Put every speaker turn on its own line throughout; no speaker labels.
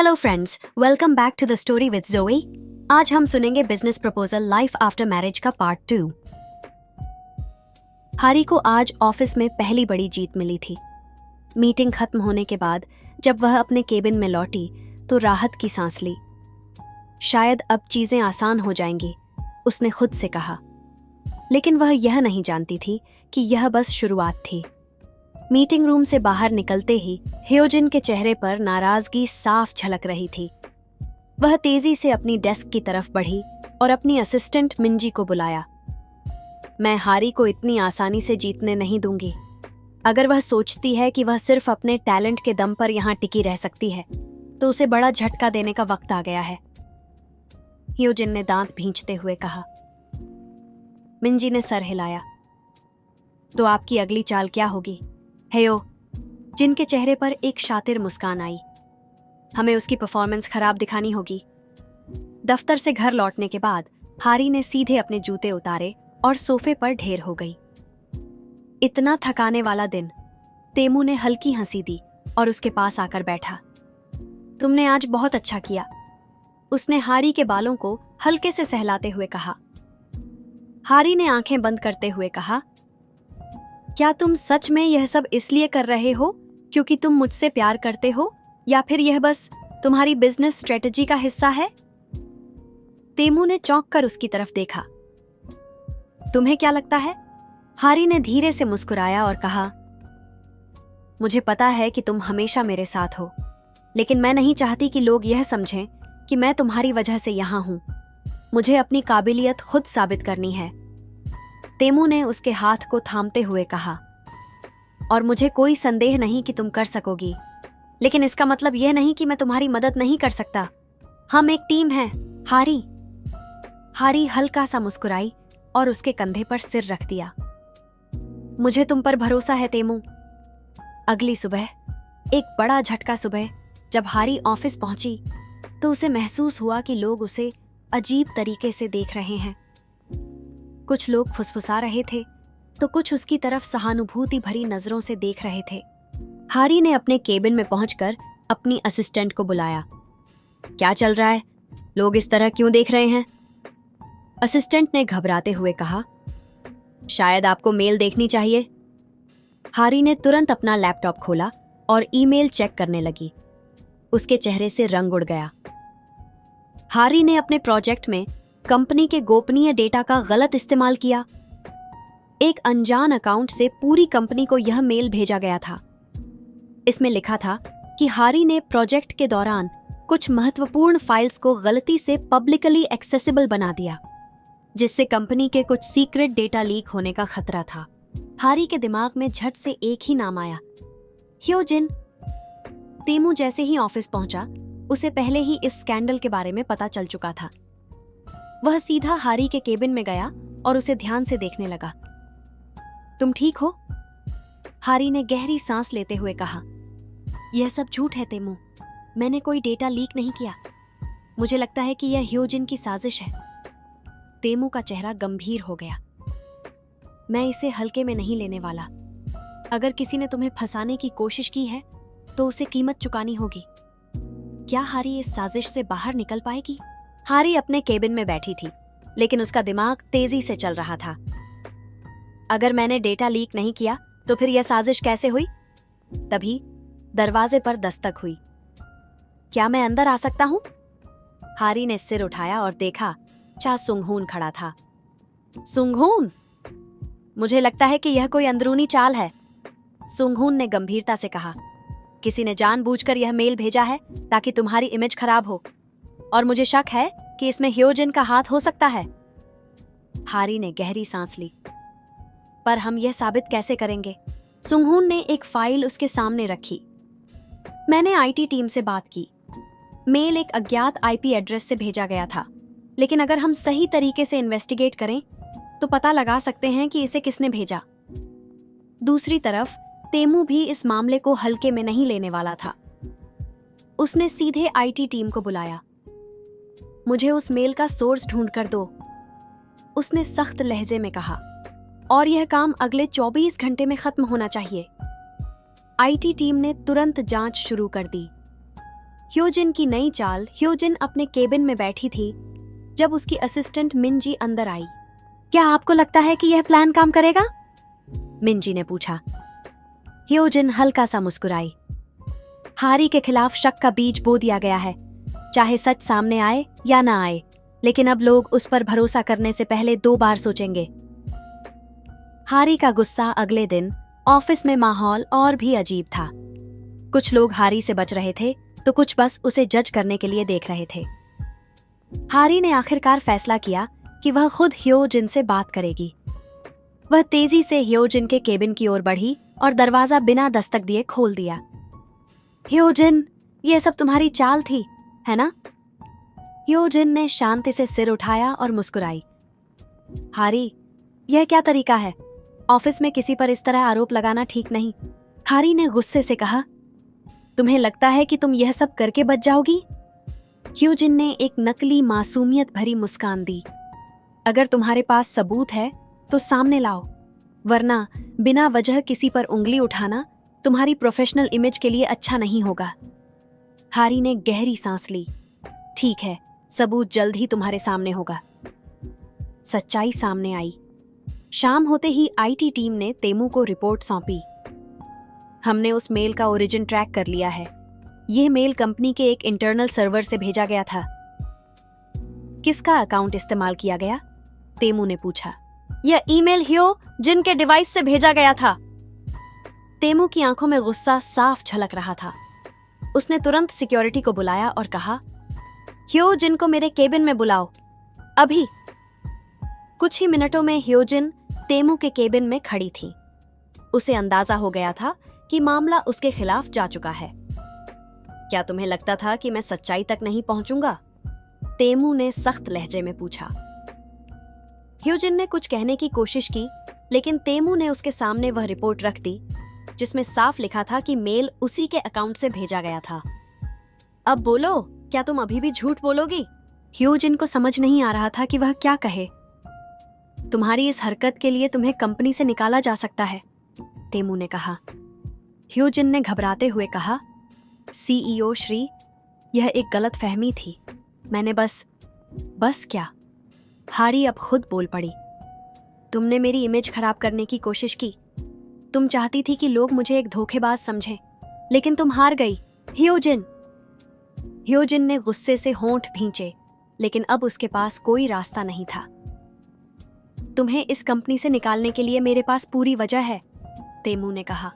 Hello friends, welcome back to the story with Joey. आज हम सुनेंगे business proposal life after marriage का part 2। Harry को आज ऑफिस में पहली बड़ी जीत मिली थी। मीटिंग खत्म होने के बाद जब वह अपने केबिन में लौटी तो राहत की सांस ली। शायद अब चीजें आसान हो जाएंगी, उसने खुद से कहा। लेकिन वह यह नहीं जानती थी कि यह बस शुरुआत थी। मीटिंग रूम से बाहर निकलते ही ह्योजिन के चेहरे पर नाराजगी साफ झलक रही थी। वह तेजी से अपनी डेस्क की तरफ बढ़ी और अपनी असिस्टेंट मिंजी को बुलाया। मैं हारी को इतनी आसानी से जीतने नहीं दूंगी। अगर वह सोचती है कि वह सिर्फ अपने टैलेंट के दम पर यहाँ टिकी रह सकती है तो उसे बड़ा झटका देने का वक्त आ गया है, ह्योजिन ने दांत भींचते हुए कहा। मिंजी ने सर हिलाया। तो आपकी अगली चाल क्या होगी, हेयो? जिनके चेहरे पर एक शातिर मुस्कान आई। हमें उसकी परफॉर्मेंस खराब दिखानी होगी। दफ्तर से घर लौटने के बाद हारी ने सीधे अपने जूते उतारे और सोफे पर ढेर हो गई। इतना थकाने वाला दिन। तेमू ने हल्की हंसी दी और उसके पास आकर बैठा। तुमने आज बहुत अच्छा किया, उसने हारी के बालों को हल्के से सहलाते हुए कहा। हारी ने आंखें बंद करते हुए कहा, क्या तुम सच में यह सब इसलिए कर रहे हो क्योंकि तुम मुझसे प्यार करते हो, या फिर यह बस तुम्हारी बिजनेस स्ट्रेटजी का हिस्सा है? तेमू ने चौंक कर उसकी तरफ देखा। तुम्हें क्या लगता है? हारी ने धीरे से मुस्कुराया और कहा, मुझे पता है कि तुम हमेशा मेरे साथ हो, लेकिन मैं नहीं चाहती कि लोग यह समझें कि मैं तुम्हारी वजह से यहां हूं। मुझे अपनी काबिलियत खुद साबित करनी है। तेमू ने उसके हाथ को थामते हुए कहा, और मुझे कोई संदेह नहीं कि तुम कर सकोगी, लेकिन इसका मतलब यह नहीं कि मैं तुम्हारी मदद नहीं कर सकता। हम एक टीम हैं, हारी। हारी हल्का सा मुस्कुराई और उसके कंधे पर सिर रख दिया। मुझे तुम पर भरोसा है तेमू। अगली सुबह, एक बड़ा झटका सुबह, जब हारी ऑफिस पहुंची तो उसे महसूस हुआ कि लोग उसे अजीब तरीके से देख रहे हैं। कुछ लोग फुसफुसा रहे थे तो कुछ उसकी तरफ सहानुभूति भरी नजरों से देख रहे थे। हारी ने अपने केबिन में पहुंचकर अपनी असिस्टेंट को बुलाया। क्या चल रहा है? लोग इस तरह क्यों देख रहे हैं? असिस्टेंट ने घबराते हुए कहा, शायद आपको मेल देखनी चाहिए। हारी ने तुरंत अपना लैपटॉप खोला और ईमेल चेक करने लगी। उसके चेहरे से रंग उड़ गया। हारी ने अपने प्रोजेक्ट में कंपनी के गोपनीय डेटा का गलत इस्तेमाल किया। एक अनजान अकाउंट से पूरी कंपनी को यह मेल भेजा गया था। इसमें लिखा था कि हारी ने प्रोजेक्ट के दौरान कुछ महत्वपूर्ण फाइल्स को गलती से पब्लिकली एक्सेसिबल बना दिया, जिससे कंपनी के कुछ सीक्रेट डेटा लीक होने का खतरा था। हारी के दिमाग में झट से एक ही नाम आया, ह्योजिन। तेमू जैसे ही ऑफिस पहुंचा, उसे पहले ही इस स्कैंडल के बारे में पता चल चुका था। वह सीधा हारी के केबिन में गया और उसे ध्यान से देखने लगा। तुम ठीक हो? हारी ने गहरी सांस लेते हुए कहा, यह सब झूठ है तेमू। मैंने कोई डेटा लीक नहीं किया। मुझे लगता है कि यह ह्योजिन की साजिश है। तेमू का चेहरा गंभीर हो गया। मैं इसे हल्के में नहीं लेने वाला। अगर किसी ने तुम्हें फंसाने की कोशिश की है तो उसे कीमत चुकानी होगी। क्या हारी इस साजिश से बाहर निकल पाएगी? हारी अपने केबिन में बैठी थी, लेकिन उसका दिमाग तेजी से चल रहा था। अगर मैंने डेटा लीक नहीं किया तो फिर यह साजिश कैसे हुई? तभी दरवाजे पर दस्तक हुई। क्या मैं अंदर आ सकता हूं? हारी ने सिर उठाया और देखा चा सुंगहून खड़ा था। सुंगहून? मुझे लगता है कि यह कोई अंदरूनी चाल है, सुंगहून ने गंभीरता से कहा। किसी ने जानबूझकर यह मेल भेजा है ताकि तुम्हारी इमेज खराब हो, और मुझे शक है कि इसमें ह्योजिन का हाथ हो सकता है। हारी ने गहरी सांस ली। पर हम यह साबित कैसे करेंगे? सुंगहून ने एक फाइल उसके सामने रखी। मैंने आईटी टीम से बात की। मेल एक अज्ञात आईपी एड्रेस से भेजा गया था, लेकिन अगर हम सही तरीके से इन्वेस्टिगेट करें तो पता लगा सकते हैं कि इसे किसने भेजा। दूसरी तरफ तेमू भी इस मामले को हल्के में नहीं लेने वाला था। उसने सीधे आईटी टीम को बुलाया। मुझे उस मेल का सोर्स ढूंढ कर दो, उसने सख्त लहजे में कहा, और यह काम अगले 24 घंटे में खत्म होना चाहिए। आईटी टीम ने तुरंत जांच शुरू कर दी। ह्योजिन की नई चाल। ह्योजिन अपने केबिन में बैठी थी जब उसकी असिस्टेंट मिनजी अंदर आई। क्या आपको लगता है कि यह प्लान काम करेगा? मिनजी ने पूछा। ह्योजिन हल्का सा मुस्कुराई। हारी के खिलाफ शक का बीज बो दिया गया है, चाहे सच सामने आए या ना आए, लेकिन अब लोग उस पर भरोसा करने से पहले 2 बार सोचेंगे। हारी का गुस्सा। अगले दिन ऑफिस में माहौल और भी अजीब था। कुछ लोग हारी से बच रहे थे तो कुछ बस उसे जज करने के लिए देख रहे थे। हारी ने आखिरकार फैसला किया कि वह खुद ह्योजिन से बात करेगी। वह तेजी से ह्योजिन के केबिन की ओर बढ़ी और दरवाजा बिना दस्तक दिए खोल दिया। ह्योजिन, यह सब तुम्हारी चाल थी, है ना? ह्योजिन ने शांति से सिर उठाया और मुस्कुराई। हारी, यह क्या तरीका है? ऑफिस में किसी पर इस तरह आरोप लगाना ठीक नहीं। हारी ने गुस्से से कहा, तुम्हें लगता है कि तुम यह सब करके बच जाओगी? ह्योजिन ने एक नकली मासूमियत भरी मुस्कान दी। अगर तुम्हारे पास सबूत है तो सामने लाओ, वरना बिना वजह किसी पर उंगली उठाना तुम्हारी प्रोफेशनल इमेज के लिए अच्छा नहीं होगा। हारी ने गहरी सांस ली। ठीक है, सबूत जल्द ही तुम्हारे सामने होगा। सच्चाई सामने आई। शाम होते ही आईटी टीम ने तेमू को रिपोर्ट सौंपी। हमने उस मेल का ओरिजिन ट्रैक कर लिया है। यह मेल कंपनी के एक इंटरनल सर्वर से भेजा गया था। किसका अकाउंट इस्तेमाल किया गया? तेमू ने पूछा। यह ईमेल ह्योजिन के डिवाइस से भेजा गया था। तेमू की आंखों में गुस्सा साफ झलक रहा था। उसने तुरंत सिक्योरिटी को बुलाया और कहा, ह्योजिन को मेरे केबिन में बुलाओ, अभी। कुछ ही मिनटों में ह्योजिन तेमू के केबिन में खड़ी थी। उसे अंदाजा हो गया था कि मामला उसके खिलाफ जा चुका है। क्या तुम्हें लगता था कि मैं सच्चाई तक नहीं पहुंचूंगा? तेमू ने सख्त लहजे में पूछा। ह्योजिन ने कुछ कहने की कोशिश की, लेकिन तेमू ने उसके सामने वह रिपोर्ट रख दी जिसमें साफ लिखा था कि मेल उसी के अकाउंट से भेजा गया था। अब बोलो, क्या तुम अभी भी झूठ बोलोगी? ह्योजिन को समझ नहीं आ रहा था कि वह क्या कहे। तुम्हारी इस हरकत के लिए तुम्हें कंपनी से निकाला जा सकता है, तेमू ने कहा। ह्योजिन ने घबराते हुए कहा, सीईओ श्री, यह एक गलत फहमी थी। मैंने बस क्या? हारी अब खुद बोल पड़ी। तुमने मेरी इमेज खराब करने की कोशिश की। तुम चाहती थी कि लोग मुझे एक धोखेबाज समझें, लेकिन तुम हार गई, ह्योजिन। ह्योजिन ने गुस्से से होंठ भींचे, लेकिन अब उसके पास कोई रास्ता नहीं था। तुम्हें इस कंपनी से निकालने के लिए मेरे पास पूरी वजह है, तेमू ने कहा।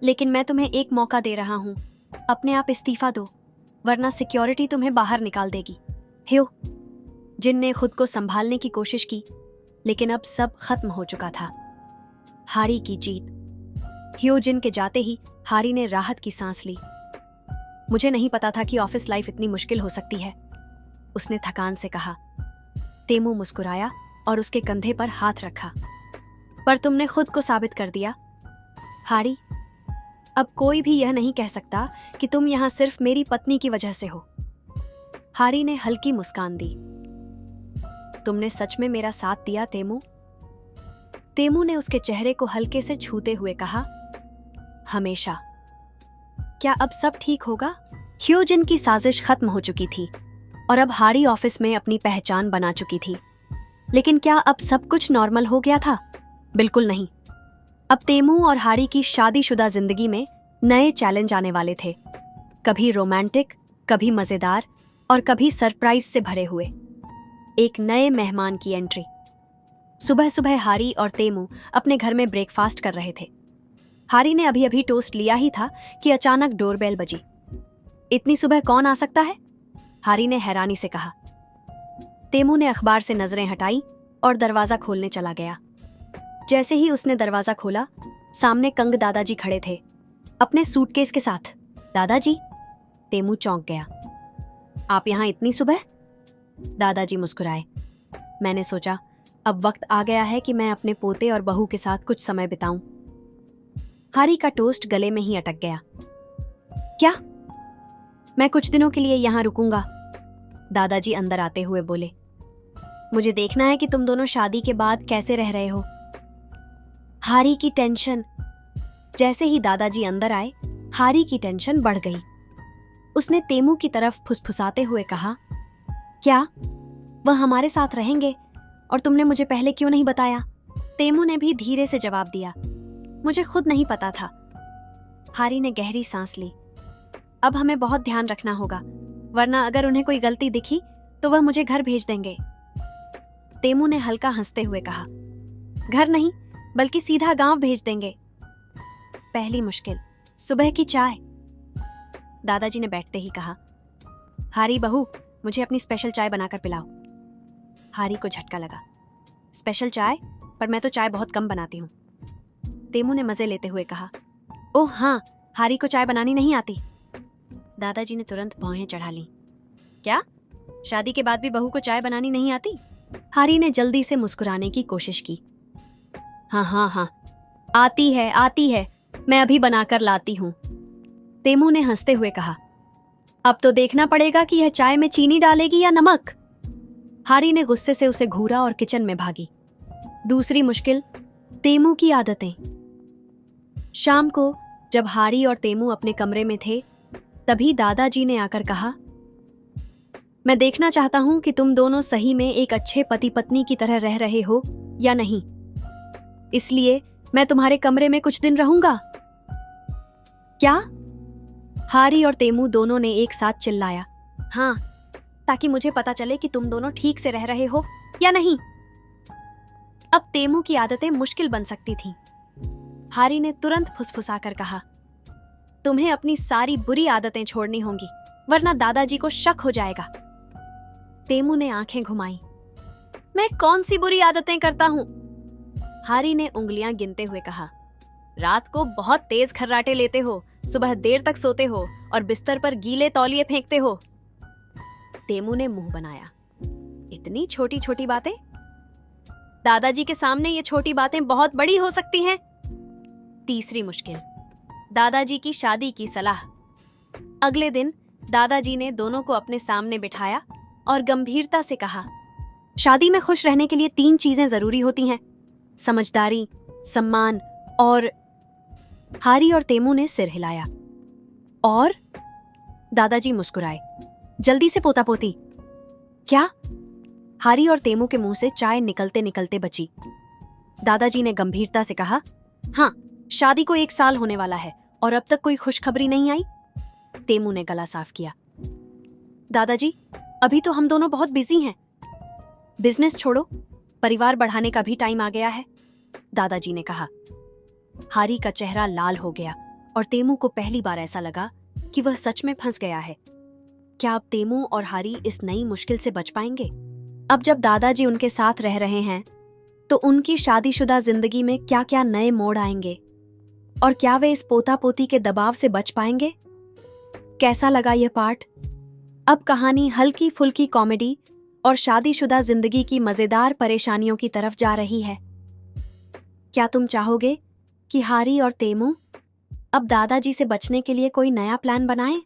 लेकिन मैं तुम्हें एक मौका दे रहा हूं। अपने आप इस्तीफा दो, वरना सिक्योरिटी तुम्हें बाहर निकाल देगी। ह्योजिन ने खुद को संभालने की कोशिश की, लेकिन अब सब खत्म हो चुका था। हारी की जीत। ह्योजिन के जाते ही हारी ने राहत की सांस ली। मुझे नहीं पता था कि ऑफिस लाइफ इतनी मुश्किल हो सकती है, उसने थकान से कहा। तेमू मुस्कुराया और उसके कंधे पर हाथ रखा। पर तुमने खुद को साबित कर दिया, हारी। अब कोई भी यह नहीं कह सकता कि तुम यहां सिर्फ मेरी पत्नी की वजह से हो। हारी ने हल्की मुस्कान दी। तुमने सच में मेरा साथ दिया, तेमू? तेमू ने उसके चेहरे को हल्के से छूते हुए कहा, हमेशा। क्या अब सब ठीक होगा? ह्योजिन की साजिश खत्म हो चुकी थी और अब हारी ऑफिस में अपनी पहचान बना चुकी थी। लेकिन क्या अब सब कुछ नॉर्मल हो गया था? बिल्कुल नहीं। अब तेमू और हारी की शादीशुदा जिंदगी में नए चैलेंज आने वाले थे, कभी रोमांटिक, कभी मजेदार और कभी सरप्राइज से भरे हुए। एक नए मेहमान की एंट्री। सुबह सुबह हारी और तेमू अपने घर में ब्रेकफास्ट कर रहे थे। हारी ने अभी अभी टोस्ट लिया ही था कि अचानक डोरबेल बजी। इतनी सुबह कौन आ सकता है? हारी ने हैरानी से कहा। तेमू ने अखबार से नजरें हटाई और दरवाजा खोलने चला गया। जैसे ही उसने दरवाजा खोला, सामने कंग दादाजी खड़े थे, अपने सूटकेस के साथ। दादाजी? तेमू चौंक गया। आप यहां इतनी सुबह? दादाजी मुस्कुराए। मैंने सोचा अब वक्त आ गया है कि मैं अपने पोते और बहू के साथ कुछ समय बिताऊं। हारी का टोस्ट गले में ही अटक गया। क्या? मैं कुछ दिनों के लिए यहां रुकूंगा, दादाजी अंदर आते हुए बोले। मुझे देखना है कि तुम दोनों शादी के बाद कैसे रह रहे हो। हारी की टेंशन। जैसे ही दादाजी अंदर आए, हारी की टेंशन बढ़ गई। उसने तेमू की तरफ फुसफुसाते हुए कहा, क्या वह हमारे साथ रहेंगे और तुमने मुझे पहले क्यों नहीं बताया? तेमू ने भी धीरे से जवाब दिया, मुझे खुद नहीं पता था। हारी ने गहरी सांस ली। अब हमें बहुत ध्यान रखना होगा, वरना अगर उन्हें कोई गलती दिखी तो वह मुझे घर भेज देंगे। तेमू ने हल्का हंसते हुए कहा, घर नहीं बल्कि सीधा गांव भेज देंगे। पहली मुश्किल, सुबह की चाय। दादाजी ने बैठते ही कहा, हारी बहू, मुझे अपनी स्पेशल चाय बनाकर पिलाओ। हारी को झटका लगा। स्पेशल चाय? पर मैं तो चाय बहुत कम बनाती हूँ। तेमू ने मजे लेते हुए कहा, ओह हाँ, हारी को चाय बनानी नहीं आती। दादाजी ने तुरंत भौहें चढ़ा ली। क्या, शादी के बाद भी बहू को चाय बनानी नहीं आती? हारी ने जल्दी से मुस्कुराने की कोशिश की। हाँ हाँ हाँ, आती है, मैं अभी बनाकर लाती हूँ। तेमू ने हंसते हुए कहा, अब तो देखना पड़ेगा कि यह चाय में चीनी डालेगी या नमक। हारी ने गुस्से से उसे घूरा और किचन में भागी। दूसरी मुश्किल, तेमू की आदतें। शाम को जब हारी और तेमू अपने कमरे में थे, तभी दादाजी ने आकर कहा, मैं देखना चाहता हूं कि तुम दोनों सही में एक अच्छे पति पत्नी की तरह रह रहे हो या नहीं। इसलिए मैं तुम्हारे कमरे में कुछ दिन रहूंगा। क्या? हारी और तेमू दोनों ने एक साथ चिल्लाया। हाँ, ताकि मुझे पता चले कि तुम दोनों ठीक से रह रहे हो या नहीं। अब तेमू की आदतें मुश्किल बन सकती थीं। हारी ने तुरंत फुसफुसाकर कहा, तुम्हें अपनी सारी बुरी आदतें छोड़नी होंगी, वरना दादाजी को शक हो जाएगा। तेमू ने आंखें घुमाई। मैं कौन सी बुरी आदतें करता हूं? हारी ने उंगलियां गिनते हुए कहा, रात को बहुत तेज खर्राटे लेते हो, सुबह देर तक सोते हो और बिस्तर पर गीले तौलिए फेंकते हो। तेमू ने मुंह बनाया। इतनी छोटी छोटी बातें? दादाजी के सामने ये छोटी बातें बहुत बड़ी हो सकती हैं। तीसरी मुश्किल, दादाजी की शादी की सलाह। अगले दिन दादाजी ने दोनों को अपने सामने बिठाया और गंभीरता से कहा, शादी में खुश रहने के लिए 3 चीजें जरूरी होती हैं, समझदारी, सम्मान और। हारी और तेमू ने सिर हिलाया। और? दादाजी मुस्कुराए। जल्दी से पोता पोती। क्या? हारी और तेमू के मुंह से चाय निकलते निकलते बची। दादाजी ने गंभीरता से कहा, हाँ, शादी को 1 साल होने वाला है और अब तक कोई खुशखबरी नहीं आई। तेमू ने गला साफ किया। दादाजी, अभी तो हम दोनों बहुत बिजी हैं। बिजनेस छोड़ो, परिवार बढ़ाने का भी टाइम आ गया है, दादाजी ने कहा। हारी का चेहरा लाल हो गया और तेमू को पहली बार ऐसा लगा कि वह सच में फंस गया है। क्या अब तेमू और हारी इस नई मुश्किल से बच पाएंगे? अब जब दादाजी उनके साथ रह रहे हैं, तो उनकी शादीशुदा जिंदगी में क्या क्या नए मोड़ आएंगे और क्या वे इस पोता पोती के दबाव से बच पाएंगे? कैसा लगा यह पार्ट? अब कहानी हल्की फुल्की कॉमेडी और शादीशुदा जिंदगी की मजेदार परेशानियों की तरफ जा रही है। क्या तुम चाहोगे कि हारी और तेमू अब दादाजी से बचने के लिए कोई नया प्लान बनाएं?